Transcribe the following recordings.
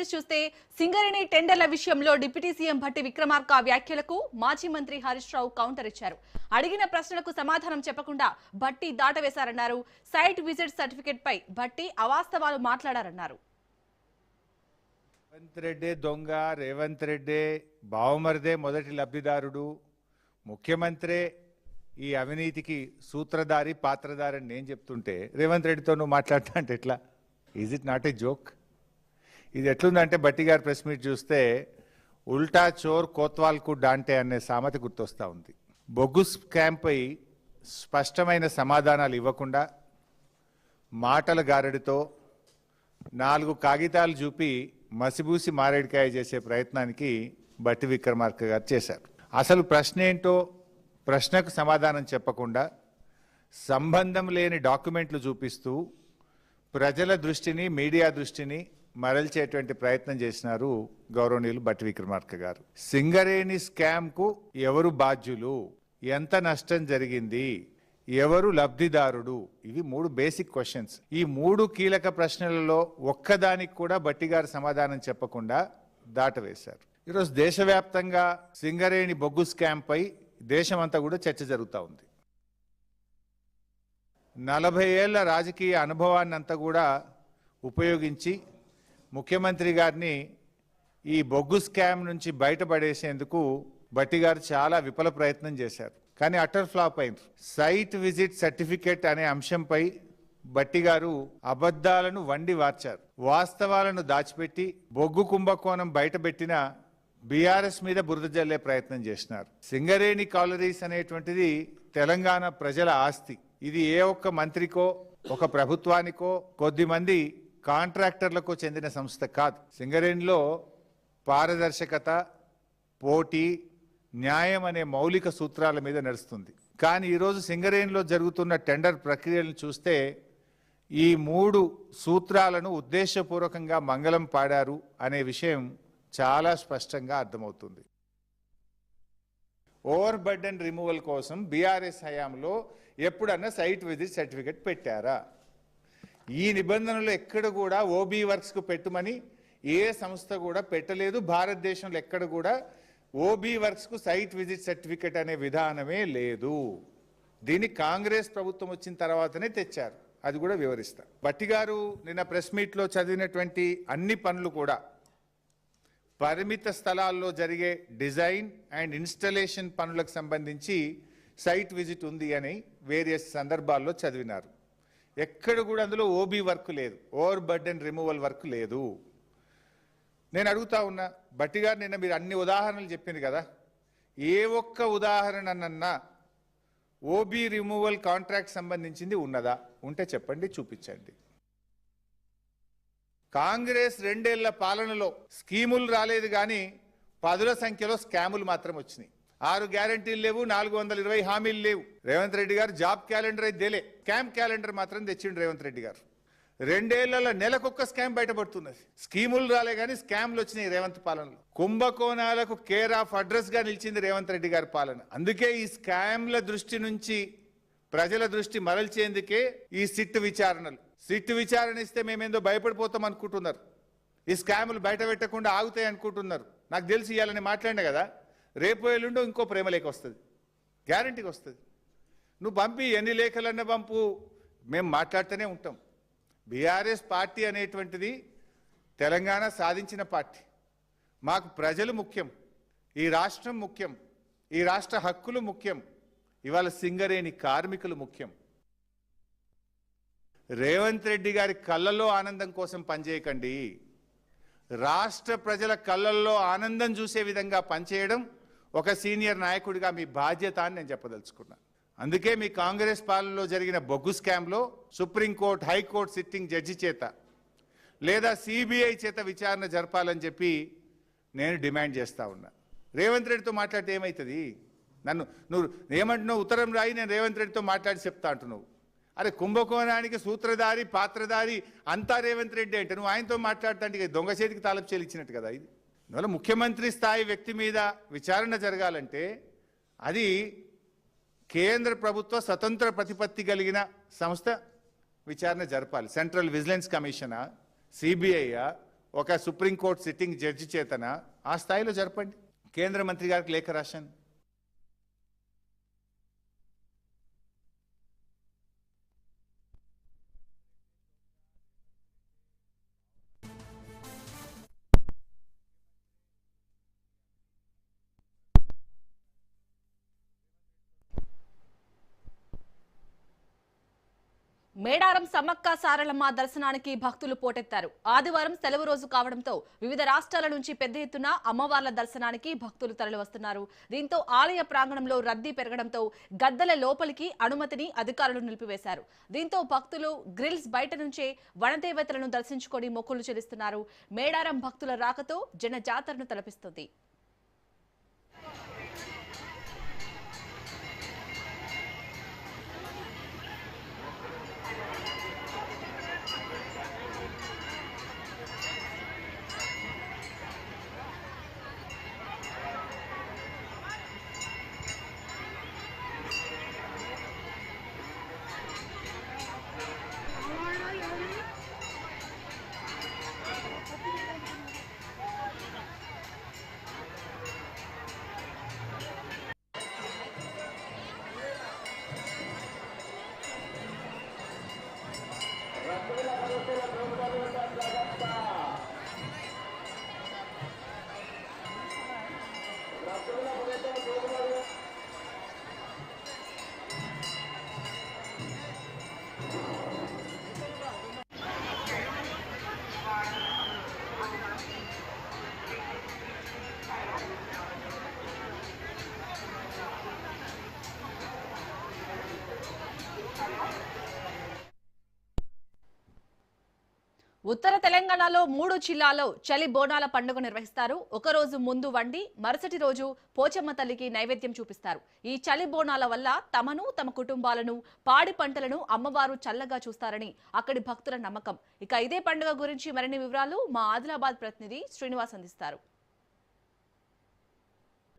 News చూస్తే సింగరేణి టెండర్ల విషయంలో డిప్యూటీ సీఎం భట్టి విక్రమార్క వ్యాఖ్యలకు మాజీ మంత్రి హరీష్ రావు కౌంటర్ ఇచ్చారు. అడిగిన ప్రశ్నలకు సమాధానం చెప్పకుండా భట్టి దాటవేశారన్నారు. సైట్ విజిట్ సర్టిఫికెట్ పై భట్టి అవాస్తవాలు మాట్లాడారన్నారు. రేవంత్ రెడ్డి దొంగ, రేవంత్ రెడ్డి బావమరిదే మొదటి లబ్ధిదారుడు, ముఖ్యమంత్రి ఈ అవినీతికి సూత్రధారి పాత్రధారి అని నేను చెప్తుంటే రేవంత్ రెడ్డితో నువ్వు మాట్లాడతా అంటే ఎట్లా? Is it not a joke? ఇది ఎట్లుందంటే భట్టి గారి ప్రెస్ మీట్ చూస్తే ఉల్టా చోర్ కోత్వాల్కు డాంటే అనే సామెత గుర్తొస్తూ ఉంది. బొగ్గు స్కామ్పై స్పష్టమైన సమాధానాలు ఇవ్వకుండా మాటల గారడితో 4 కాగితాలు చూపి మసిబూసి మారేడికాయ చేసే ప్రయత్నానికి భట్టి విక్రమార్క గారు చేశారు. అసలు ప్రశ్న ఏంటో ప్రశ్నకు సమాధానం చెప్పకుండా సంబంధం లేని డాక్యుమెంట్లు చూపిస్తూ ప్రజల దృష్టిని, మీడియా దృష్టిని మరల్చేటువంటి ప్రయత్నం చేసినారు గౌరవనీయులు భట్టి విక్రమార్క గారు. సింగరేణి స్కామ్కు ఎవరు బాధ్యులు, ఎంత నష్టం జరిగింది, ఎవరు లబ్ధిదారుడు, ఇవి 3 బేసిక్ క్వశ్చన్స్. ఈ 3 కీలక ప్రశ్నలలో ఒక్కదానికి కూడా భట్టి గారు సమాధానం చెప్పకుండా దాటవేశారు. ఈరోజు దేశవ్యాప్తంగా సింగరేణి బొగ్గు స్కామ్ పై దేశమంతా కూడా చర్చ జరుగుతూ ఉంది. 40 ఏళ్ల రాజకీయ అనుభవాన్ని అంతా కూడా ఉపయోగించి ముఖ్యమంత్రి గారిని ఈ బొగ్గు స్కామ్ నుంచి బయటపడేసేందుకు భట్టి గారు చాలా విఫల ప్రయత్నం చేశారు. కానీ అటర్ ఫ్లాప్ అయింది. సైట్ విజిట్ సర్టిఫికేట్ అనే అంశంపై భట్టి గారు అబద్ధాలను వండి వార్చారు. వాస్తవాలను దాచిపెట్టి బొగ్గు కుంభకోణం బయటపెట్టిన బీఆర్ఎస్ మీద బురద జల్లే ప్రయత్నం చేసినారు. సింగరేణి కాలరీస్ అనేటువంటిది తెలంగాణ ప్రజల ఆస్తి. ఇది ఏ ఒక్క మంత్రికో, ఒక ప్రభుత్వానికో, కొద్దిమంది కాంట్రాక్టర్లకు చెందిన సంస్థ కాదు. సింగరేణిలో పారదర్శకత, పోటీ, న్యాయం అనే మౌలిక సూత్రాల మీద నడుస్తుంది. కానీ ఈరోజు సింగరేణిలో జరుగుతున్న టెండర్ ప్రక్రియలను చూస్తే ఈ 3 సూత్రాలను ఉద్దేశపూర్వకంగా మంగళం పాడారు అనే విషయం చాలా స్పష్టంగా అర్థమవుతుంది. ఓవర్ బర్డెన్ రిమూవల్ కోసం బీఆర్ఎస్ హయాంలో ఎప్పుడన్నా సైట్ విజిట్ సర్టిఫికెట్ పెట్టారా? ఈ నిబంధనలు ఎక్కడ కూడా ఓబీ వర్క్స్కు పెట్టమని ఏ సంస్థ కూడా పెట్టలేదు. భారతదేశంలో ఎక్కడ కూడా ఓబీ వర్క్స్కు సైట్ విజిట్ సర్టిఫికెట్ అనే విధానమే లేదు. దీన్ని కాంగ్రెస్ ప్రభుత్వం వచ్చిన తర్వాతనే తెచ్చారు. అది కూడా వివరిస్తా. భట్టి గారు నిన్న ప్రెస్ మీట్లో చదివినటువంటి అన్ని పనులు కూడా పరిమిత స్థలాల్లో జరిగే డిజైన్ అండ్ ఇన్స్టలేషన్ పనులకు సంబంధించి సైట్ విజిట్ ఉంది అని వేరియస్ సందర్భాల్లో చదివినారు. ఎక్కడ కూడా అందులో ఓబీ వర్క్ లేదు, ఓవర్ బర్డెన్ రిమూవల్ వర్క్ లేదు. నేను అడుగుతా ఉన్నా, భట్టి గారు నిన్న మీరు అన్ని ఉదాహరణలు చెప్పింది కదా, ఏ ఒక్క ఉదాహరణనన్నా ఓబీ రిమూవల్ కాంట్రాక్ట్ సంబంధించింది ఉన్నదా? ఉంటే చెప్పండి, చూపించండి. కాంగ్రెస్ 2 ఏళ్ల పాలనలో స్కీములు రాలేదు కానీ పదుల సంఖ్యలో స్కాములు మాత్రం వచ్చినాయి. 6 గ్యారంటీలు లేవు, 420 హామీలు లేవు. రేవంత్ రెడ్డి గారు జాబ్ క్యాలెండర్ అయితే దేలే, స్కామ్ క్యాలెండర్ మాత్రం తెచ్చిండు రేవంత్ రెడ్డి గారు. 2 ఏళ్లలో నెలకొక్క స్కామ్ బయటపడుతున్నది. స్కీములు రాలే కానీ స్కామ్లు వచ్చినాయి రేవంత్ పాలనలో. కుంభకోణాలకు కేర్ ఆఫ్ అడ్రస్ గా నిలిచింది రేవంత్ రెడ్డి గారి పాలన. అందుకే ఈ స్కామ్ల దృష్టి నుంచి ప్రజల దృష్టి మరల్చేందుకే ఈ సిట్ విచారణలు. సిట్ విచారణ ఇస్తే మేమేందో భయపడిపోతాం అనుకుంటున్నారు. ఈ స్కాములు బయట పెట్టకుండా ఆగుతాయి అనుకుంటున్నారు. నాకు తెలిసి ఇవ్వాలని మాట్లాడినా కదా, రేపు ఎల్లుండో ఇంకో ప్రేమ లేఖ వస్తుంది, గ్యారంటీకి వస్తుంది. నువ్వు పంపి ఎన్ని లేఖలన్నా పంపు, మేము మాట్లాడుతూనే ఉంటాం. బీఆర్ఎస్ పార్టీ అనేటువంటిది తెలంగాణ సాధించిన పార్టీ. మాకు ప్రజలు ముఖ్యం, ఈ రాష్ట్రం ముఖ్యం, ఈ రాష్ట్ర హక్కులు ముఖ్యం, ఇవాళ సింగరేణి కార్మికులు ముఖ్యం. రేవంత్ రెడ్డి గారి కళ్ళల్లో ఆనందం కోసం పనిచేయకండి. రాష్ట్ర ప్రజల కళ్ళల్లో ఆనందం చూసే విధంగా పనిచేయడం ఒక సీనియర్ నాయకుడిగా మీ బాధ్యత అని నేను చెప్పదలుచుకున్నా. అందుకే మీ కాంగ్రెస్ పాలనలో జరిగిన బొగ్గు స్కామ్లో సుప్రీంకోర్టు, హైకోర్టు సిట్టింగ్ జడ్జి చేత లేదా సిబిఐ చేత విచారణ జరపాలని చెప్పి నేను డిమాండ్ చేస్తా ఉన్నా. రేవంత్ రెడ్డితో మాట్లాడితే ఏమవుతుంది? నువ్వు ఏమంటున్నావు? ఉత్తరం రాయి, నేను రేవంత్ రెడ్డితో మాట్లాడి చెప్తా అంటున్నావు. అరే కుంభకోణానికి సూత్రధారి, పాత్రధారి అంతా రేవంత్ రెడ్డి అంటే నువ్వు ఆయనతో మాట్లాడుతుంటే దొంగ చేతికి తాలపు చెల్లిచ్చినట్టు కదా ఇది. అందువల్ల ముఖ్యమంత్రి స్థాయి వ్యక్తి మీద విచారణ జరగాలంటే అది కేంద్ర ప్రభుత్వ స్వతంత్ర ప్రతిపత్తి కలిగిన సంస్థ విచారణ జరపాలి. సెంట్రల్ విజిలెన్స్ కమిషనా, సిబిఐయా, ఒక సుప్రీంకోర్టు సిట్టింగ్ జడ్జి చేతన ఆ స్థాయిలో జరపండి. కేంద్ర మంత్రి గారికి లేఖ రాశాను. మేడారం సమ్మక్క సారలమ్మ దర్శనానికి భక్తులు పోటెత్తారు. ఆదివారం సెలవు రోజు కావడంతో వివిధ రాష్ట్రాల నుంచి పెద్ద ఎత్తున అమ్మవార్ల దర్శనానికి భక్తులు తరలివస్తున్నారు. దీంతో ఆలయ ప్రాంగణంలో రద్దీ పెరగడంతో గద్దెల లోపలికి అనుమతిని అధికారులు నిలిపివేశారు. దీంతో భక్తులు గ్రిల్స్ బయట నుంచే వనదేవతలను దర్శించుకొని మొక్కులు చెల్లిస్తున్నారు. మేడారం భక్తుల రాకతో జన జాతరను తలపిస్తుంది. ఉత్తర తెలంగాణలో 3 జిల్లాల్లో చలి బోనాల పండుగ నిర్వహిస్తారు. ఒక రోజు ముందు వండి మరుసటి రోజు పోచమ్మ తల్లికి నైవేద్యం చూపిస్తారు. ఈ చలి బోనాల వల్ల తమను తమ కుటుంబాలను పాడి పంటలను అమ్మవారు చల్లగా చూస్తారని అక్కడి భక్తుల నమ్మకం. ఇక ఇదే పండుగ గురించి మరిన్ని వివరాలు మా ఆదిలాబాద్ ప్రతినిధి శ్రీనివాస్ అందిస్తారు.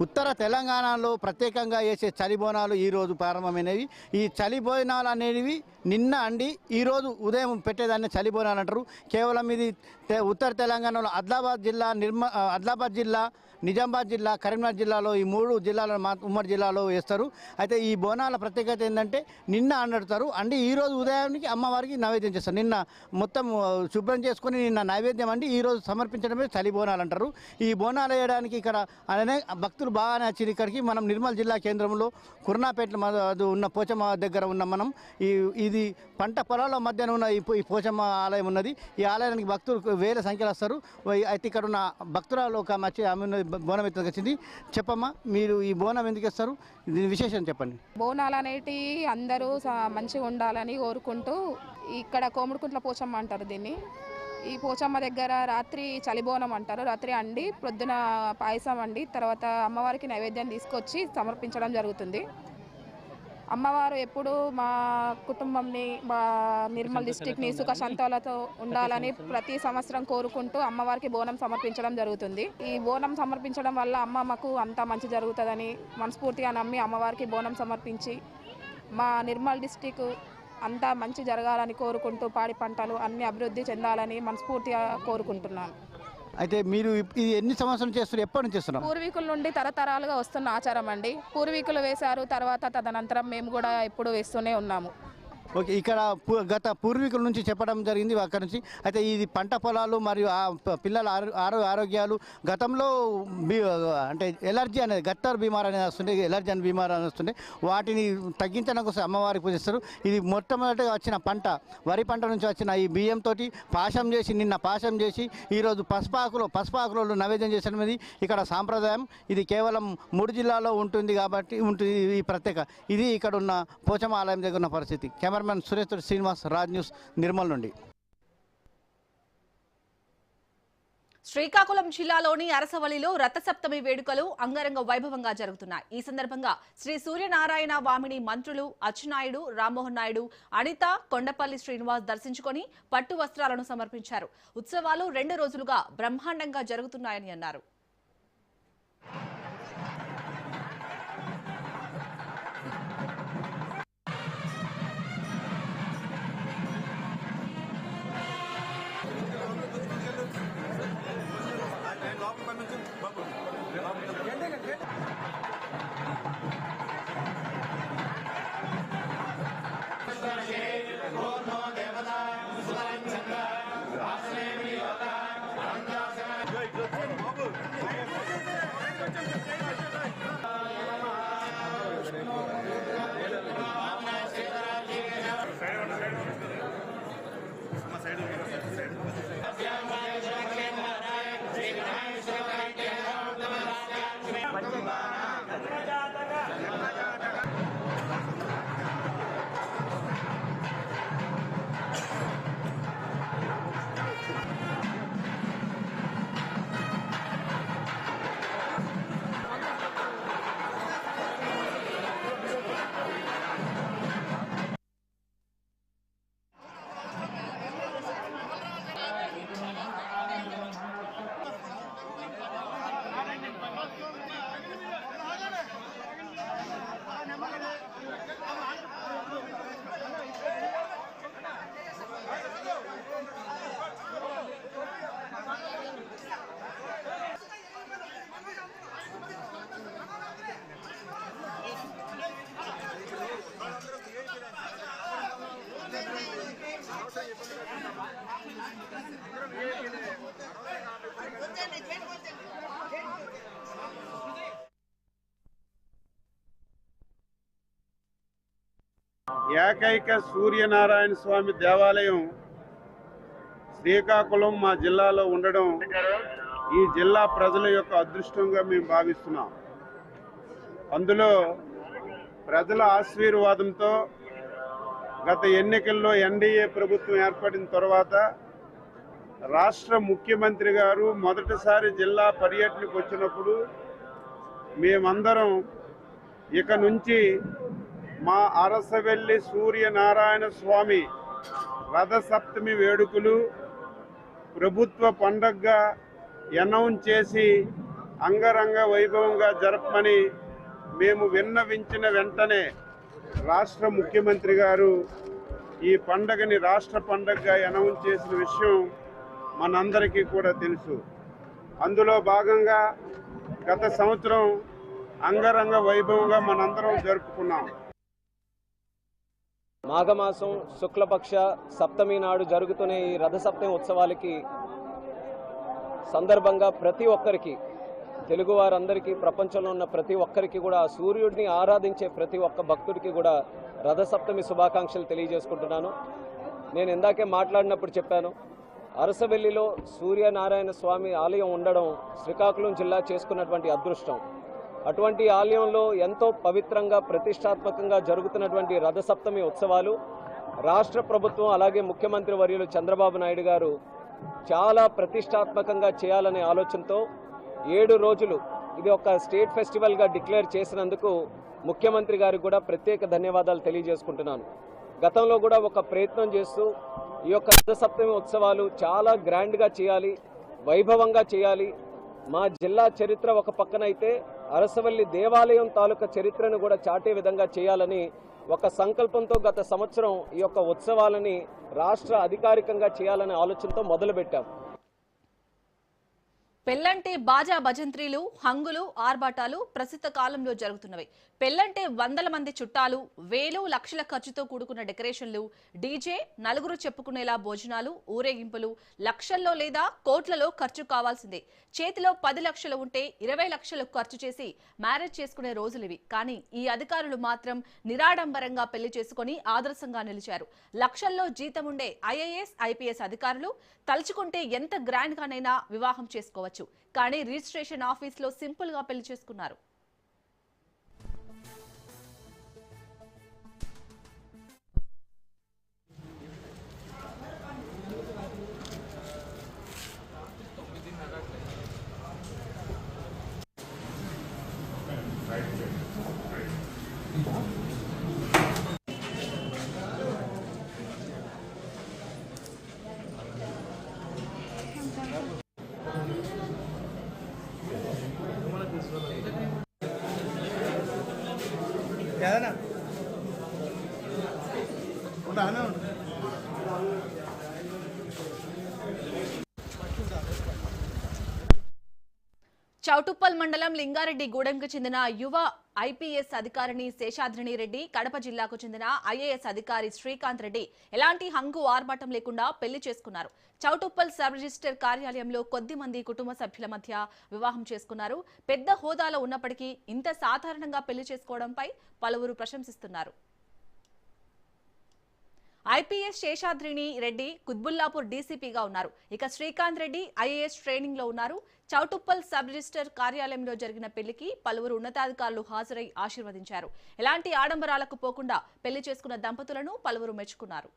ఉత్తర తెలంగాణలో ప్రత్యేకంగా చేసే చలి బోనాలు ఈరోజు ప్రారంభమైనవి. ఈ చలి బోనాలు అనేవి నిన్న అండి ఈరోజు ఉదయం పెట్టేదాన్ని చలి బోనాలు అంటారు. కేవలం ఇది ఉత్తర తెలంగాణలో ఆదిలాబాద్ జిల్లా, నిజామాబాద్ జిల్లా, కరీంనగర్ జిల్లాలో ఈ 3 జిల్లాల ఉమ్మడి జిల్లాలో వేస్తారు. అయితే ఈ బోనాల ప్రత్యేకత ఏంటంటే నిన్న అండుతారు. అండి ఈరోజు ఉదయానికి అమ్మవారికి నైవేద్యం చేస్తారు. నిన్న మొత్తం శుభ్రం చేసుకొని నిన్న నైవేద్యం అండి ఈరోజు సమర్పించడమే చలి బోనాలు అంటారు. ఈ బోనాలు వేయడానికి ఇక్కడ భక్తులు బాగానే వచ్చింది. ఇక్కడికి మనం నిర్మల్ జిల్లా కేంద్రంలో కుర్నాపేటలో ఉన్న పోచమ్మ దగ్గర ఉన్న మనం ఇది పంట పొలాల మధ్యన ఉన్న ఈ పోచమ్మ ఆలయం ఉన్నది. ఈ ఆలయానికి భక్తులు వేల సంఖ్యలో వస్తారు. అయితే ఇక్కడ ఉన్న భక్తురాలు ఒక మంచి ఆమె బోనం ఎత్తుకు వచ్చింది. చెప్పమ్మా, మీరు ఈ బోనం ఎందుకు ఇస్తారు, దీని విశేషం చెప్పండి. బోనాలు అనేటి అందరూ మంచిగా ఉండాలని కోరుకుంటూ ఇక్కడ కోముడుకుంట్ల పోచమ్మ అంటారు దీన్ని. ఈ పోచమ్మ దగ్గర రాత్రి చలిబోనం అంటారు. రాత్రి అండి ప్రొద్దున పాయసం అండి తర్వాత అమ్మవారికి నైవేద్యం తీసుకొచ్చి సమర్పించడం జరుగుతుంది. అమ్మవారు ఎప్పుడు మా కుటుంబంని మా నిర్మల్ డిస్టిక్ని సుఖ శాంతాలతో ఉండాలని ప్రతి సంవత్సరం కోరుకుంటూ అమ్మవారికి బోనం సమర్పించడం జరుగుతుంది. ఈ బోనం సమర్పించడం వల్ల అమ్మ మాకు అంతా మంచి జరుగుతుందని మనస్ఫూర్తిగా నమ్మి అమ్మవారికి బోనం సమర్పించి మా నిర్మల్ డిస్టిక్ అంతా మంచి జరగాలని కోరుకుంటూ పాడి పంటలు అన్ని అభివృద్ధి చెందాలని మనస్ఫూర్తిగా కోరుకుంటున్నాను. అయితే మీరు ఇది ఎన్ని సంవత్సరాలు చేస్తున్నారు, ఎప్పటి నుంచి చేస్తున్నారు? పూర్వీకుల నుండి తరతరాలుగా వస్తున్న ఆచారం అండి. పూర్వీకులు వేశారు, తర్వాత తదనంతరం మేము కూడా ఎప్పుడు వేస్తూనే ఉన్నాము. ఓకే, ఇక్కడ గత పూర్వీకుల నుంచి చెప్పడం జరిగింది అక్కడ నుంచి. అయితే ఇది పంట పొలాలు మరియు పిల్లల ఆరోగ్యాలు గతంలో అంటే ఎలర్జీ అనేది గత్తర్ బీమార్ అనేది వస్తుండే, ఎలర్జీ అని బీమార్ అని వస్తుండే, వాటిని తగ్గించడం కోసం అమ్మవారికి పూజిస్తారు. ఇది మొట్టమొదటిగా వచ్చిన పంట వరి పంట నుంచి వచ్చిన ఈ బియ్యంతో పాశం చేసి నిన్న పాశం చేసి ఈరోజు పసుపాకులో నైవేద్యం చేసడం ఇది ఇక్కడ సాంప్రదాయం. ఇది కేవలం 3 జిల్లాల్లో ఉంటుంది కాబట్టి ఉంటుంది ఈ ప్రత్యేక. ఇది ఇక్కడ ఉన్న పోచమ్మ ఆలయం దగ్గర ఉన్న పరిస్థితి. కెమెరామెన్ సురేష్ శ్రీనివాస్, రాజ్ న్యూస్, నిర్మల్ నుండి. శ్రీకాకుళం జిల్లాలోని అరసవల్లిలో రథసప్తమి వేడుకలు అంగరంగ వైభవంగా జరుగుతున్నాయి. ఈ సందర్భంగా శ్రీ సూర్యనారాయణ వామిని మంత్రులు అచ్చెన్నాయుడు, రామ్మోహన్ నాయుడు, అనిత, కొండపల్లి శ్రీనివాస్ దర్శించుకొని పట్టు వస్త్రాలను సమర్పించారు. ఉత్సవాలు 2 రోజులుగా బ్రహ్మాండంగా జరుగుతున్నాయని అన్నారు. ఏకైక సూర్యనారాయణ స్వామి దేవాలయం శ్రీకాకుళం మా జిల్లాలో ఉండడం ఈ జిల్లా ప్రజల యొక్క అదృష్టంగా మేము భావిస్తున్నాం. అందులో ప్రజల ఆశీర్వాదంతో గత ఎన్నికల్లో ఎన్డీఏ ప్రభుత్వం ఏర్పడిన తర్వాత రాష్ట్ర ముఖ్యమంత్రి గారు మొదటిసారి జిల్లా పర్యటనకు వచ్చినప్పుడు మేమందరం ఇక నుంచి మా అరసవెల్లి సూర్యనారాయణ స్వామి రథసప్తమి వేడుకలు ప్రభుత్వ పండగగా అనౌన్స్ చేసి అంగరంగ వైభవంగా జరపమని మేము విన్నవించిన వెంటనే రాష్ట్ర ముఖ్యమంత్రి గారు ఈ పండగని రాష్ట్ర పండగగా అనౌన్స్ చేసిన విషయం మనందరికీ కూడా తెలుసు. అందులో భాగంగా గత సంవత్సరం అంగరంగ వైభవంగా మనందరం జరుపుకున్నాం. మాఘమాసం శుక్లపక్ష సప్తమి నాడు జరుగుతున్న ఈ రథసప్తమి ఉత్సవాలకి సందర్భంగా ప్రతి ఒక్కరికి, తెలుగు వారందరికీ, ప్రపంచంలో ఉన్న ప్రతి ఒక్కరికి కూడా సూర్యుడిని ఆరాధించే ప్రతి ఒక్క భక్తుడికి కూడా రథసప్తమి శుభాకాంక్షలు తెలియజేసుకుంటున్నాను. నేను ఇందాకే మాట్లాడినప్పుడు చెప్పాను, అరసవెల్లిలో సూర్యనారాయణ స్వామి ఆలయం ఉండడం శ్రీకాకుళం జిల్లా చేసుకున్నటువంటి అదృష్టం. అటువంటి ఆలయంలో ఎంతో పవిత్రంగా ప్రతిష్టాత్మకంగా జరుగుతున్నటువంటి రథసప్తమి ఉత్సవాలు రాష్ట్ర ప్రభుత్వం అలాగే ముఖ్యమంత్రి వర్యులు చంద్రబాబు నాయుడు గారు చాలా ప్రతిష్టాత్మకంగా చేయాలనే ఆలోచనతో 7 రోజులు ఇది ఒక స్టేట్ ఫెస్టివల్గా డిక్లేర్ చేసినందుకు ముఖ్యమంత్రి గారికి కూడా ప్రత్యేక ధన్యవాదాలు తెలియజేసుకుంటున్నాను. గతంలో కూడా ఒక ప్రయత్నం చేస్తూ ఈ యొక్క రథసప్తమి ఉత్సవాలు చాలా గ్రాండ్గా చేయాలి, వైభవంగా చేయాలి. మా జిల్లా చరిత్ర ఒక పక్కనైతే అరసవల్లి దేవాలయం తాలూకా చరిత్రను కూడా చాటే విధంగా చేయాలని ఒక సంకల్పంతో గత సంవత్సరం ఈ యొక్క ఉత్సవాలని రాష్ట్ర అధికారికంగా చేయాలనే ఆలోచనతో మొదలుపెట్టాం. పెళ్లంటే బాజా భజంత్రీలు, హంగులు, ఆర్భాటాలు ప్రస్తుత కాలంలో జరుగుతున్నవి. పెళ్లంటే వందల మంది చుట్టాలు, వేలు లక్షల ఖర్చుతో కూడుకున్న డెకరేషన్లు, డీజే, నలుగురు చెప్పుకునేలా భోజనాలు, ఊరేగింపులు లక్షల్లో లేదా కోట్లలో ఖర్చు కావాల్సిందే. చేతిలో 10 లక్షలు ఉంటే 20 లక్షలు ఖర్చు చేసి మ్యారేజ్ చేసుకునే రోజులివి. కానీ ఈ అధికారులు మాత్రం నిరాడంబరంగా పెళ్లి చేసుకుని ఆదర్శంగా నిలిచారు. లక్షల్లో జీతం ఉండే ఐఏఎస్, ఐపీఎస్ అధికారులు తలుచుకుంటే ఎంత గ్రాండ్ గానైనా వివాహం చేసుకోవచ్చు. కానీ రిజిస్ట్రేషన్ ఆఫీస్ లో సింపుల్ గా పెళ్లి చేసుకున్నారు. చౌటుప్పల్ మండలం లింగారెడ్డి గూడెంకు చెందిన యువ ఐపీఎస్ అధికారిని శేషాద్రిని రెడ్డి, కడప జిల్లాకు చెందిన ఐఏఎస్ అధికారి శ్రీకాంత్ రెడ్డి ఎలాంటి హంగు ఆర్భాటం లేకుండా పెళ్లి చేసుకున్నారు. చౌటుప్పల్ సబ్ రిజిస్టర్ కార్యాలయంలో కొద్ది మంది కుటుంబ సభ్యుల మధ్య వివాహం చేసుకున్నారు. పెద్ద హోదాలో ఉన్నప్పటికీ ఇంత సాధారణంగా పెళ్లి చేసుకోవడంపై పలువురు ప్రశంసిస్తున్నారు. ఐపీఎస్ శేషాద్రిని రెడ్డి కుత్బుల్లాపూర్ డీసీపీగా ఉన్నారు. ఇక శ్రీకాంత్ రెడ్డి ఐఏఎస్ ట్రైనింగ్ లో ఉన్నారు. చౌటుప్పల్ సబ్ రిజిస్టర్ కార్యాలయంలో జరిగిన పెళ్లికి పలువురు ఉన్నతాధికారులు హాజరై ఆశీర్వదించారు. ఎలాంటి ఆడంబరాలకు పోకుండా పెళ్లి చేసుకున్న దంపతులను పలువురు మెచ్చుకున్నారు.